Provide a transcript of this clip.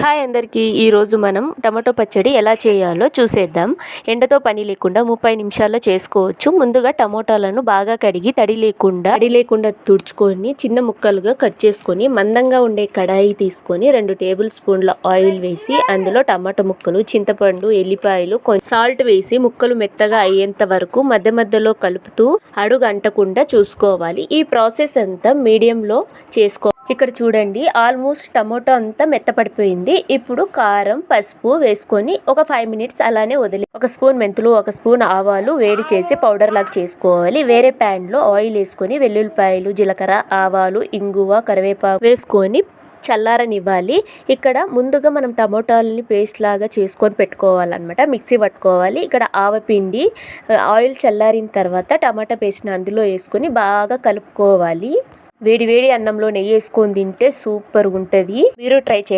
Hi అందరికీ ఈరోజు మనం టమాటో పచ్చడి ఎలా చేయాలో చూసేద్దాం. ఎండతో పని లేకుండా 30 నిమిషాల్లో చేసుకోవచ్చు. ముందుగా టమోటాలను బాగా కడిగి తడి లేకుండా తుడుచుకొని చిన్న ముక్కలుగా కట్ చేసుకొని మందంగా ఉండే కడాయి తీసుకొని 2 టేబుల్ స్పూన్ల ఆయిల్ వేసి అందులో టమాటో ముక్కలు, చింతపండు, ఎల్లిపాయలు, కొంచెం సాల్ట్ వేసి ముక్కలు మెత్తగా అయ్యేంత వరకు మధ్య మధ్యలో కలుపుతూ అడుగు అంటకుండా చూసుకోవాలి. ఈ ప్రాసెస్ అంతా మీడియంలో చేసుకోవాలి. ఇక్కడ చూడండి, ఆల్మోస్ట్ టమాటో అంతా మెత్తపడిపోయింది. ఇప్పుడు కారం, పసుపు వేసుకొని ఒక 5 మినిట్స్ అలానే వదిలి, 1 స్పూన్ మెంతులు, 1 స్పూన్ ఆవాలు వేడి చేసి పౌడర్ లాగా చేసుకోవాలి. వేరే ప్యాన్ లో ఆయిల్ వేసుకొని వెల్లుల్లిపాయలు, జీలకర్ర, ఆవాలు, ఇంగువ, కరివేపాకు వేసుకొని చల్లారనివ్వాలి. ఇక్కడ ముందుగా మనం టమోటాలని పేస్ట్ లాగా చేసుకొని పెట్టుకోవాలన్నమాట. మిక్సీ పట్టుకోవాలి. ఇక్కడ ఆవపిండి, ఆయిల్ చల్లారిన తర్వాత టమాటా పేస్ట్ని అందులో వేసుకొని బాగా కలుపుకోవాలి. వేడి వేడి అన్నంలో నెయ్యి వేసుకొని తింటే సూపర్ ఉంటుంది. మీరు ట్రై చేయండి.